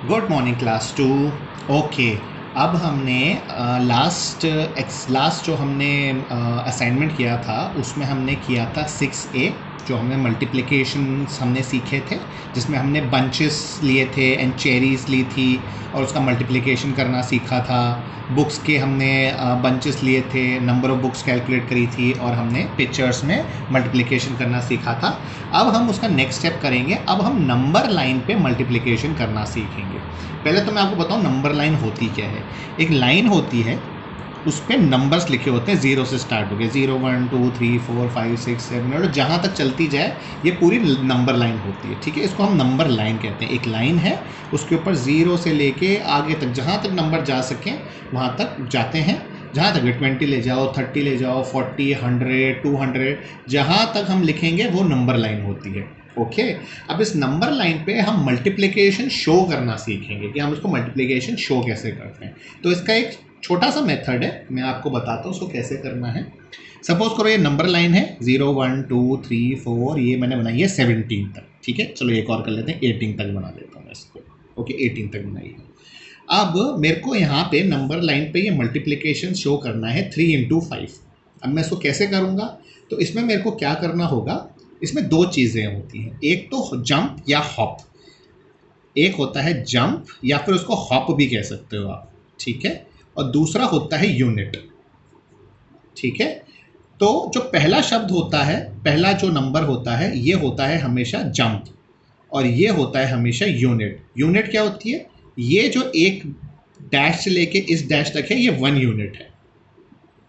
Good morning class two. Okay, अब हमने last जो हमने असाइनमेंट किया था उसमें हमने किया था 6A, जो हमने मल्टीप्लिकेशंस हमने सीखे थे, जिसमें हमने बंचेस लिए थे एंड चेरीज़ ली थी और उसका मल्टीप्लिकेशन करना सीखा था। बुक्स के हमने बंचेस लिए थे, नंबर ऑफ़ बुक्स कैलकुलेट करी थी और हमने पिक्चर्स में मल्टीप्लिकेशन करना सीखा था। अब हम उसका नेक्स्ट स्टेप करेंगे। अब हम नंबर लाइन पे मल्टीप्लिकेशन करना सीखेंगे। पहले तो मैं आपको बताऊं नंबर लाइन होती क्या है। एक लाइन होती है, उस पर नंबर्स लिखे होते हैं, 0 से स्टार्ट हो गए, 0 1 2 3 4 5 6 7 और जहाँ तक चलती जाए ये पूरी नंबर लाइन होती है। ठीक है, इसको हम नंबर लाइन कहते हैं। एक लाइन है, उसके ऊपर 0 से लेके आगे तक जहाँ तक नंबर जा सकें वहाँ तक जाते हैं। जहाँ तक 20 ले जाओ, 30 ले जाओ, 40 100 200 जहाँ तक हम लिखेंगे वो नंबर लाइन होती है। ओके, अब इस नंबर लाइन पे हम मल्टीप्लिकेशन शो करना सीखेंगे कि हम उसको मल्टीप्लिकेशन शो कैसे करते हैं। तो इसका एक छोटा सा मेथड है, मैं आपको बताता हूँ उसको कैसे करना है। सपोज करो ये नंबर लाइन है 0 1 2 3 4, ये मैंने बनाई है 17 तक। ठीक है, चलो एक और कर लेते हैं, 18 तक बना देता हूँ मैं इसको। ओके, 18 तक बनाई है। अब मेरे को यहाँ पे नंबर लाइन पे ये मल्टीप्लिकेशन शो करना है 3 × 5। अब मैं इसको कैसे करूँगा? तो इसमें मेरे को क्या करना होगा, इसमें दो चीज़ें होती हैं। एक तो जंप या हॉप, एक होता है जंप या फिर उसको हॉप भी कह सकते हो आप। ठीक है, और दूसरा होता है यूनिट। ठीक है, तो जो पहला शब्द होता है, पहला जो नंबर होता है, ये होता है हमेशा जंप और ये होता है हमेशा यूनिट। यूनिट क्या होती है? ये जो एक डैश से लेके इस डैश तक है, ये 1 यूनिट है।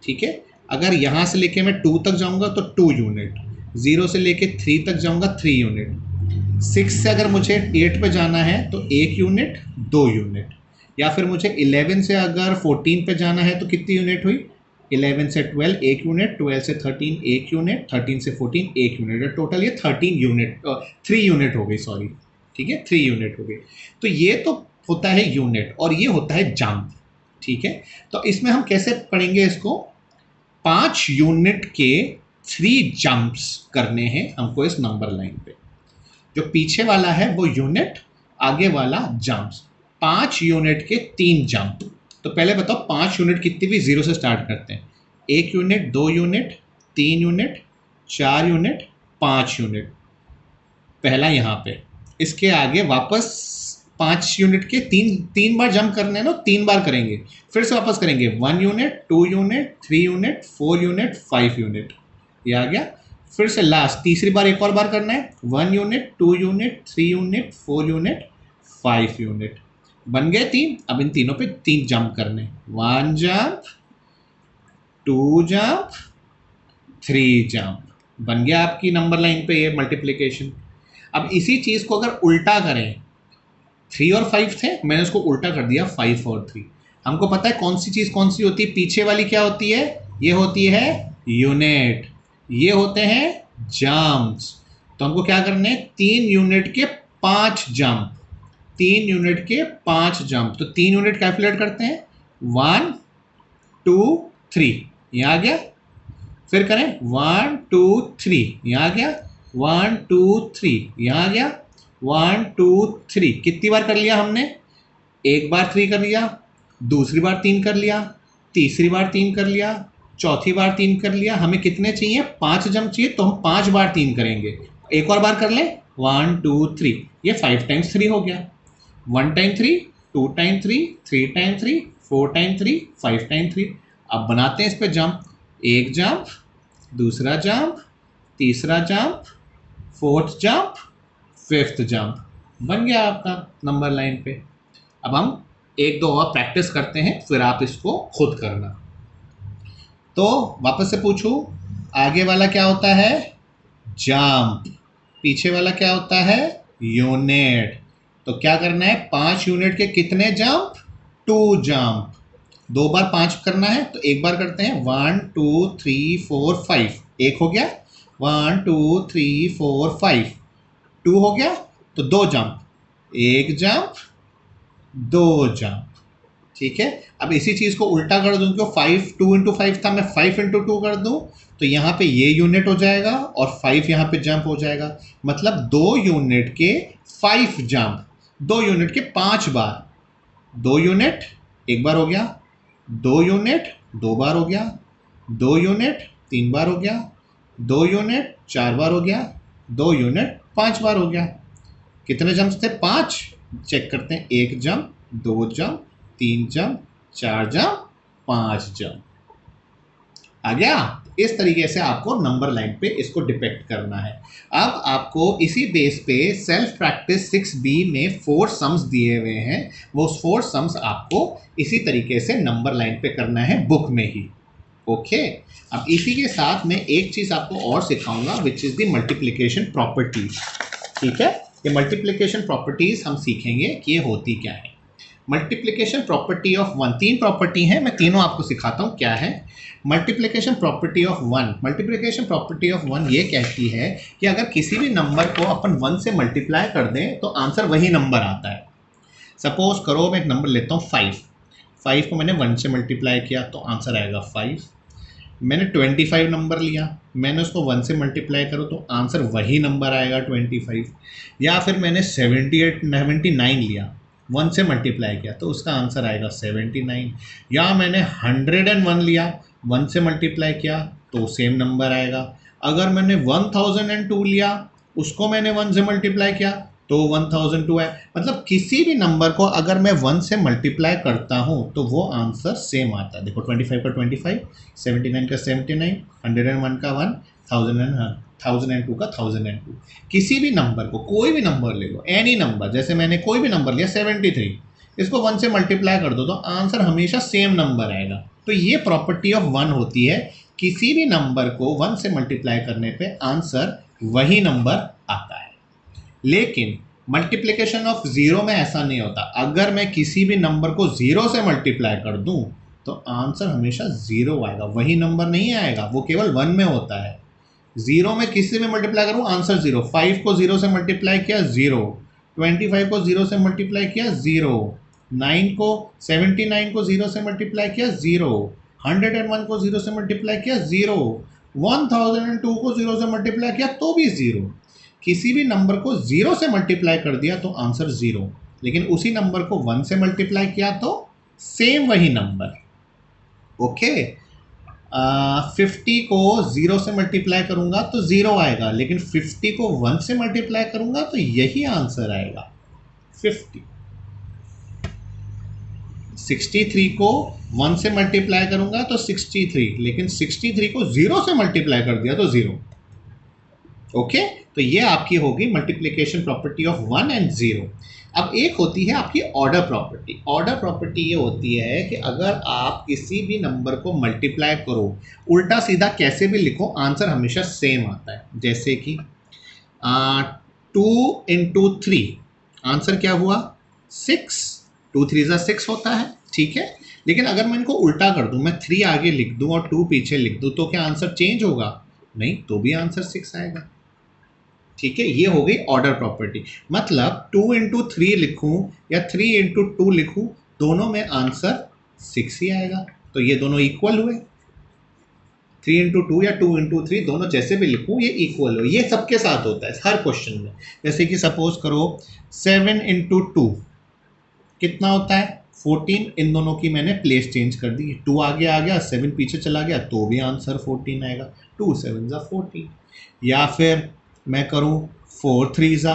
ठीक है, अगर यहाँ से लेके मैं 2 तक जाऊँगा तो 2 यूनिट, 0 से लेके 3 तक जाऊँगा 3 यूनिट, 6 से अगर मुझे 8 पे जाना है तो 1 यूनिट 2 यूनिट, या फिर मुझे 11 से अगर 14 पे जाना है तो कितनी यूनिट हुई? 11 से 12 1 यूनिट, 12 से 13 1 यूनिट, 13 से 14 1 यूनिट, टोटल ये 13 यूनिट 3 यूनिट हो गई, सॉरी। ठीक है, 3 यूनिट हो गई। तो ये तो होता है यूनिट और ये होता है जंप। ठीक है, तो इसमें हम कैसे पढ़ेंगे इसको? 5 यूनिट के 3 जंप्स करने हैं हमको इस नंबर लाइन पे। जो पीछे वाला है वो यूनिट, आगे वाला जंप्स। 5 यूनिट के 3 जंप। तो पहले बताओ 5 यूनिट कितनी भी 0 से स्टार्ट करते हैं। 1 unit, 2 unit, 3 unit, 4 unit, 5 unit, पहला यहाँ पे। इसके आगे वापस 5 यूनिट के तीन बार जंप करने हैं ना, 3 बार करेंगे, फिर से वापस करेंगे 1 unit, 2 unit, 3 unit, 4 unit, 5 unit, ये आ गया। फिर से लास्ट तीसरी बार एक और बार करना है, 1 unit, 2 unit, 3 unit, 4 unit, 5 unit, बन गए 3। अब इन तीनों पे 3 जंप करने, 1 जंप, 2 जंप, 3 जंप, बन गया आपकी नंबर लाइन पे ये मल्टीप्लिकेशन। अब इसी चीज़ को अगर उल्टा करें, 3 और 5 थे, मैंने उसको उल्टा कर दिया 5 और 3। हमको पता है कौन सी चीज़ कौन सी होती है, पीछे वाली क्या होती है? ये होती है यूनिट, ये होते हैं जंप्स। तो हमको क्या करने हैं? 3 यूनिट के 5 जंप, 3 यूनिट के 5 जंप। तो 3 यूनिट कैलकुलेट करते हैं, 1 2 3, यहाँ आ गया। फिर करें 1 2 3, यहाँ आ गया। 1 2 3, यहाँ आ गया। 1 2 3, कितनी बार कर लिया हमने? एक बार 3 कर लिया, दूसरी बार 3 कर लिया, तीसरी बार 3 कर लिया, चौथी बार 3 कर लिया। हमें कितने चाहिए? 5 जंप चाहिए, तो हम 5 बार 3 करेंगे। एक और बार कर लें, 1 2 3, ये 5 टाइम्स 3 हो गया। 1 time 3, 2 time 3, 3 time 3, 4 time 3, 5 time 3। अब बनाते हैं इस पे जंप, एक जंप, दूसरा जंप, तीसरा jump, fourth jump, fifth jump, बन गया आपका नंबर लाइन पे। अब हम एक दो और प्रैक्टिस करते हैं, फिर आप इसको खुद करना। तो वापस से पूछूं, आगे वाला क्या होता है? जंप। पीछे वाला क्या होता है? यूनिट। तो क्या करना है? 5 यूनिट के कितने जंप? 2 जंप। 2 बार 5 करना है, तो एक बार करते हैं, 1 2 3 4 5, एक हो गया। 1 2 3 4 5, 2 हो गया, तो 2 जंप, एक जंप, 2 जंप। ठीक है, अब इसी चीज़ को उल्टा कर दूं, क्यों 5 2 × 5 था, मैं 5 × 2 कर दूं, तो यहाँ पे ये यूनिट हो जाएगा और 5 यहाँ पे जंप हो जाएगा। मतलब 2 यूनिट के 5 जंप। 2 यूनिट के 5 बार, 2 यूनिट एक बार हो गया, 2 यूनिट 2 बार हो गया, 2 यूनिट 3 बार हो गया, 2 यूनिट 4 बार हो गया, 2 यूनिट 5 बार हो गया। कितने जंप्स थे? 5। चेक करते हैं, 1 jump, 2 jump, 3 jump, 4 jump, 5 jump. आ गया। इस तरीके से आपको नंबर लाइन पे इसको डिपेक्ट करना है। अब आपको इसी बेस पे सेल्फ प्रैक्टिस 6B में 4 सम्स दिए हुए हैं, वो 4 सम्स आपको इसी तरीके से नंबर लाइन पे करना है बुक में ही। ओके, अब इसी के साथ मैं एक चीज़ आपको और सिखाऊंगा which is the multiplication properties. ठीक है, ये मल्टीप्लिकेशन प्रॉपर्टीज हम सीखेंगे कि ये होती क्या है। मल्टीप्लिकेशन प्रॉपर्टी ऑफ 1, 3 प्रॉपर्टी हैं, मैं तीनों आपको सिखाता हूँ क्या है। Multiplication property of 1, multiplication property of 1 ये कहती है कि अगर किसी भी नंबर को अपन 1 से मल्टीप्लाई कर दें तो आंसर वही नंबर आता है। सपोज करो मैं एक नंबर लेता हूँ 5 को मैंने 1 से मल्टीप्लाई किया तो आंसर आएगा 5। मैंने 25 नंबर लिया, मैंने उसको 1 से मल्टीप्लाई करो तो आंसर वही नंबर आएगा 25। या फिर मैंने 79 लिया, 1 से मल्टीप्लाई किया तो उसका आंसर आएगा 79। या मैंने 101 लिया, 1 से मल्टीप्लाई किया तो सेम नंबर आएगा। अगर मैंने 1002 लिया, उसको मैंने 1 से मल्टीप्लाई किया तो 1002 है। मतलब किसी भी नंबर को अगर मैं 1 से मल्टीप्लाई करता हूँ तो वो आंसर सेम आता है। देखो 25 का 25, 79 का 79, 101 का 1, 1002 का 1002। किसी भी नंबर को, कोई भी नंबर ले लो, एनी नंबर, जैसे मैंने कोई भी नंबर लिया 73, इसको 1 से मल्टीप्लाई कर दो तो आंसर हमेशा सेम नंबर आएगा। तो ये प्रॉपर्टी ऑफ 1 होती है, किसी भी नंबर को 1 से मल्टीप्लाई करने पे आंसर वही नंबर आता है। लेकिन मल्टीप्लिकेशन ऑफ 0 में ऐसा नहीं होता। अगर मैं किसी भी नंबर को 0 से मल्टीप्लाई कर दूं तो आंसर हमेशा 0 आएगा, वही नंबर नहीं आएगा, वो केवल 1 में होता है। 0 में किसी में मल्टीप्लाई करूँ आंसर 0, 5 को 0 से मल्टीप्लाई किया 0, 25 को 0 से मल्टीप्लाई किया 0, 9 को 79 को 0 से मल्टीप्लाई किया 0, 101 को 0 से मल्टीप्लाई किया 0, 1002 को 0 से मल्टीप्लाई किया तो भी 0। किसी भी नंबर को 0 से मल्टीप्लाई कर दिया तो आंसर 0, लेकिन उसी नंबर को 1 से मल्टीप्लाई किया तो सेम वही नंबर। ओके, 50 को 0 से मल्टीप्लाई करूंगा तो 0 आएगा, लेकिन 50 को 1 से मल्टीप्लाई करूंगा तो यही आंसर आएगा 50। 63 को 1 से मल्टीप्लाई करूंगा तो 63, लेकिन 63 को 0 से मल्टीप्लाई कर दिया तो 0। ओके, तो ये आपकी होगी मल्टीप्लिकेशन प्रॉपर्टी ऑफ 1 एंड 0। अब एक होती है आपकी ऑर्डर प्रॉपर्टी। ऑर्डर प्रॉपर्टी ये होती है कि अगर आप किसी भी नंबर को मल्टीप्लाई करो, उल्टा सीधा कैसे भी लिखो, आंसर हमेशा सेम आता है। जैसे कि 2 इंटू 3, आंसर क्या हुआ 6, 2 3 6 होता है, ठीक है। लेकिन अगर मैं इनको उल्टा कर दूं, मैं 3 आगे लिख दूं और 2 पीछे लिख दूं तो क्या आंसर चेंज होगा? नहीं, तो भी आंसर 6 आएगा। ठीक है, ये हो गई ऑर्डर प्रॉपर्टी। मतलब 2 इंटू 3 लिखूँ या 3 इंटू 2 लिखूँ, दोनों में आंसर 6 ही आएगा। तो ये दोनों इक्वल हुए, 3 इंटू 2 या 2 इंटू 3, दोनों जैसे भी लिखूँ ये इक्वल हो। ये सबके साथ होता है हर क्वेश्चन में। जैसे कि सपोज करो 7 इंटू 2 कितना होता है 14। इन दोनों की मैंने प्लेस चेंज कर दी, 2 आगे आ गया, 7 पीछे चला गया, तो भी आंसर 14 आएगा। 2 7 ज़ा 14। या फिर मैं करूँ 4 3 ज़ा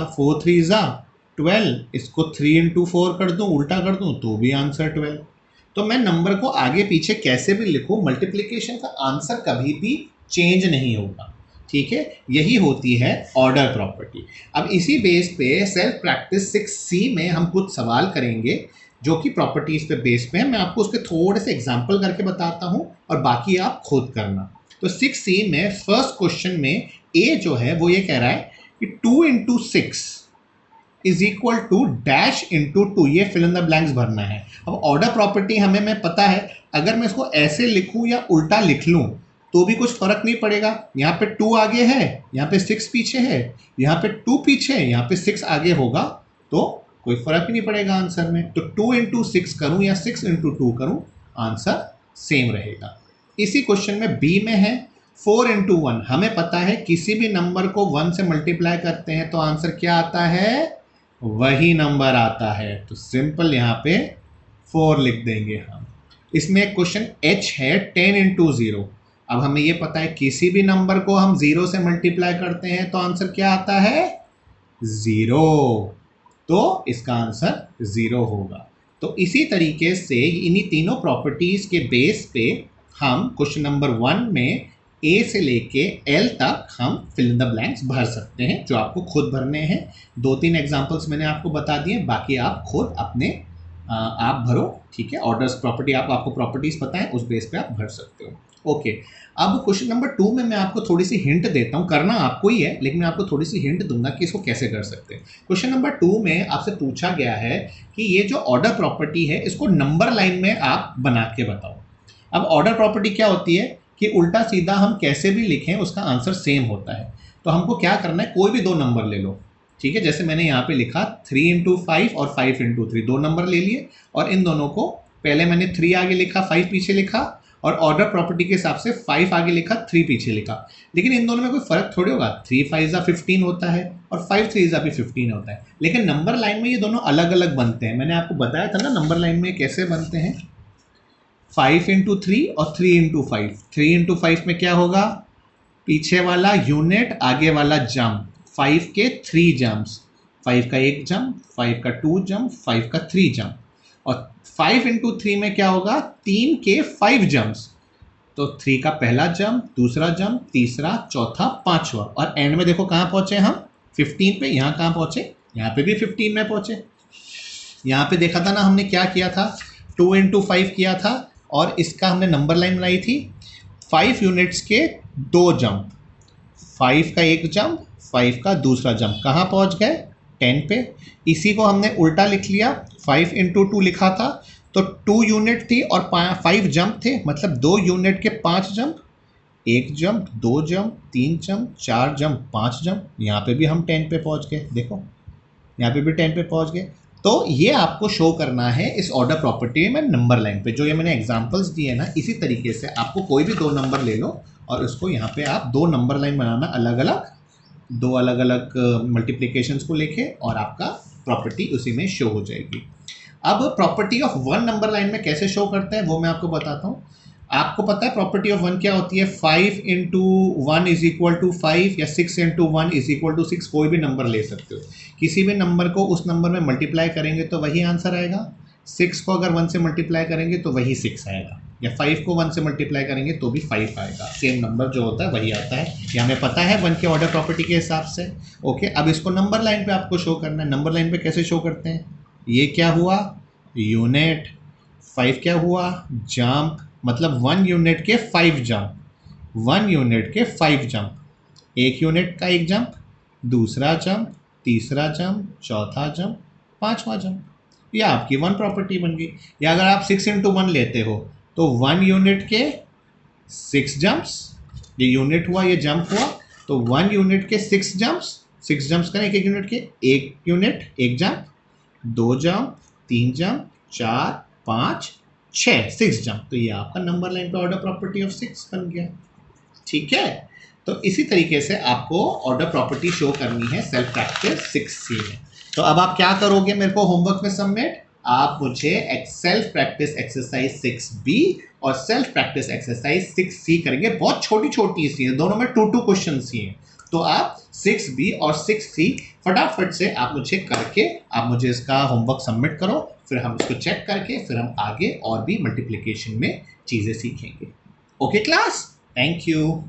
12, इसको 3 इंटू 4 कर दूँ, उल्टा कर दूँ, तो भी आंसर 12। तो मैं नंबर को आगे पीछे कैसे भी लिखूँ, मल्टीप्लिकेशन का आंसर कभी भी चेंज नहीं होगा। ठीक है, यही होती है ऑर्डर प्रॉपर्टी। अब इसी बेस पे सेल्फ प्रैक्टिस 6C में हम कुछ सवाल करेंगे जो कि प्रॉपर्टीज़ पे बेस पे है। मैं आपको उसके थोड़े से एग्जाम्पल करके बताता हूँ और बाकी आप खुद करना। तो 6C में फर्स्ट क्वेश्चन में ए जो है वो ये कह रहा है कि 2 इंटू 6 is equal to dash into 2, ये फिल इन द ब्लैंक्स भरना है। अब ऑर्डर प्रॉपर्टी हमें पता है, अगर मैं इसको ऐसे लिखूं या उल्टा लिख लूं तो भी कुछ फर्क नहीं पड़ेगा। यहाँ पे 2 आगे है, यहाँ पे 6 पीछे है, यहाँ पे 2 पीछे है, यहाँ पे 6 आगे होगा, तो कोई फर्क ही नहीं पड़ेगा आंसर में। तो 2 इंटू 6 करूँ या 6 इंटू 2 करूँ, आंसर सेम रहेगा। इसी क्वेश्चन में बी में है 4 इंटू 1। हमें पता है किसी भी नंबर को 1 से मल्टीप्लाई करते हैं तो आंसर क्या आता है वही नंबर आता है। तो सिंपल यहाँ पे 4 लिख देंगे हम। इसमें एक क्वेश्चन h है 10 इंटू 0। अब हमें ये पता है किसी भी नंबर को हम 0 से मल्टीप्लाई करते हैं तो आंसर क्या आता है 0। तो इसका आंसर 0 होगा। तो इसी तरीके से इन्हीं तीनों प्रॉपर्टीज के बेस पे हम क्वेश्चन नंबर 1 में ए से लेके एल तक हम फिल इन द ब्लैंक्स भर सकते हैं, जो आपको खुद भरने हैं। 2-3 एग्जांपल्स मैंने आपको बता दिए, बाकी आप खुद अपने आप भरो, ठीक है। ऑर्डर्स प्रॉपर्टी आपको प्रॉपर्टीज पता है, उस बेस पे आप भर सकते हो। ओके, अब क्वेश्चन नंबर 2 में मैं आपको थोड़ी सी हिंट देता हूँ, करना आपको ही है, लेकिन मैं आपको थोड़ी सी हिंट दूंगा कि इसको कैसे कर सकते हैं। क्वेश्चन नंबर 2 में आपसे पूछा गया है कि ये जो ऑर्डर प्रॉपर्टी है इसको नंबर लाइन में आप बना के बताओ। अब ऑर्डर प्रॉपर्टी क्या होती है कि उल्टा सीधा हम कैसे भी लिखें उसका आंसर सेम होता है। तो हमको क्या करना है, कोई भी 2 नंबर ले लो, ठीक है। जैसे मैंने यहाँ पे लिखा 3 इंटू 5 और 5 इंटू 3, 2 नंबर ले लिए और इन दोनों को पहले मैंने 3 आगे लिखा, 5 पीछे लिखा, और ऑर्डर प्रॉपर्टी के हिसाब से 5 आगे लिखा, 3 पीछे लिखा। लेकिन इन दोनों में कोई फर्क थोड़ी होगा, 3 5 15 होता है और 5 3 भी 15 होता है। लेकिन नंबर लाइन में ये दोनों अलग अलग बनते हैं। मैंने आपको बताया था ना नंबर लाइन में कैसे बनते हैं, 5 इंटू 3 और 3 इंटू 5। 3 इंटू 5 में क्या होगा, पीछे वाला यूनिट आगे वाला जंप, 5 के 3 जंप्स, 5 का 1 जंप, 5 का 2 जंप, 5 का 3 जंप। और 5 इंटू 3 में क्या होगा, 3 के 5 जंप्स, तो 3 का पहला जंप, दूसरा जंप, तीसरा, चौथा, पांचवा, और एंड में देखो कहाँ पहुंचे हम 15 पे। यहाँ कहाँ पहुंचे, यहाँ पे भी 15 में पहुंचे। यहाँ पे देखा था ना हमने क्या किया था, 2 इंटू 5 किया था और इसका हमने नंबर लाइन बनाई थी 5 यूनिट्स के 2 जंप, 5 का 1 जंप, 5 का दूसरा जंप, कहाँ पहुँच गए 10 पे। इसी को हमने उल्टा लिख लिया, 5 इंटू 2 लिखा था तो 2 यूनिट थी और 5 जंप थे, मतलब 2 यूनिट के 5 jump, 1 jump, 2 jump, 3 jump, 4 jump, 5 jump. यहाँ पे भी हम 10 पे पहुँच गए, देखो यहाँ पे भी 10 पे पहुँच गए। तो ये आपको शो करना है इस ऑर्डर प्रॉपर्टी में नंबर लाइन पे। जो ये मैंने एग्जांपल्स दिए ना, इसी तरीके से आपको कोई भी 2 नंबर ले लो और उसको यहाँ पे आप 2 नंबर लाइन बनाना, अलग अलग 2 अलग अलग मल्टीप्लिकेशंस को लेके, और आपका प्रॉपर्टी उसी में शो हो जाएगी। अब प्रॉपर्टी ऑफ 1 नंबर लाइन में कैसे शो करते हैं वो मैं आपको बताता हूँ। आपको पता है प्रॉपर्टी ऑफ 1 क्या होती है, 5 इंटू 1 इज इक्वल टू 5 या 6 इंटू 1 इज इक्वल टू 6। कोई भी नंबर ले सकते हो, किसी भी नंबर को उस नंबर में मल्टीप्लाई करेंगे तो वही आंसर आएगा। 6 को अगर 1 से मल्टीप्लाई करेंगे तो वही 6 आएगा, या 5 को 1 से मल्टीप्लाई करेंगे तो भी 5 आएगा। सेम नंबर जो होता है वही आता है, ये हमें पता है 1 के ऑर्डर प्रॉपर्टी के हिसाब से। ओके, अब इसको नंबर लाइन पे आपको शो करना है। नंबर लाइन पे कैसे शो करते हैं, ये क्या हुआ यूनिट, 5 क्या हुआ जंप, मतलब 1 यूनिट के 5 जंप, 1 यूनिट के 5 जंप, 1 यूनिट का 1 जंप, दूसरा जंप, तीसरा जंप, चौथा जंप, पांचवा जंप। ये आपकी 1 प्रॉपर्टी बन गई। या अगर आप 6 इंटू 1 लेते हो तो 1 यूनिट के 6 जंप्स, ये यूनिट हुआ, ये जंप हुआ, तो 1 यूनिट के 6 जंप्स, 6 जंप्स करें एक यूनिट के, 1 unit 1 jump, 2 jump, 3 jump, 4 5 6, 6 jump. तो ये आपका नंबर लाइन पे ऑर्डर प्रॉपर्टी ऑफ 6 बन गया, ठीक है। तो इसी तरीके से आपको ऑर्डर प्रॉपर्टी शो करनी है सेल्फ प्रैक्टिस 6C में। तो अब आप क्या करोगे मेरे को होमवर्क में सबमिट, आप मुझे सेल्फ प्रैक्टिस एक्सरसाइज 6B और सेल्फ प्रैक्टिस एक्सरसाइज 6C करेंगे। बहुत छोटी छोटी सी है, दोनों में 2-2 क्वेश्चन ही हैं। तो आप 6B और 6C फटाफट से आप मुझे करके आप मुझे इसका होमवर्क सबमिट करो, फिर हम इसको चेक करके फिर हम आगे और भी मल्टीप्लिकेशन में चीज़ें सीखेंगे। Okay class, thank you.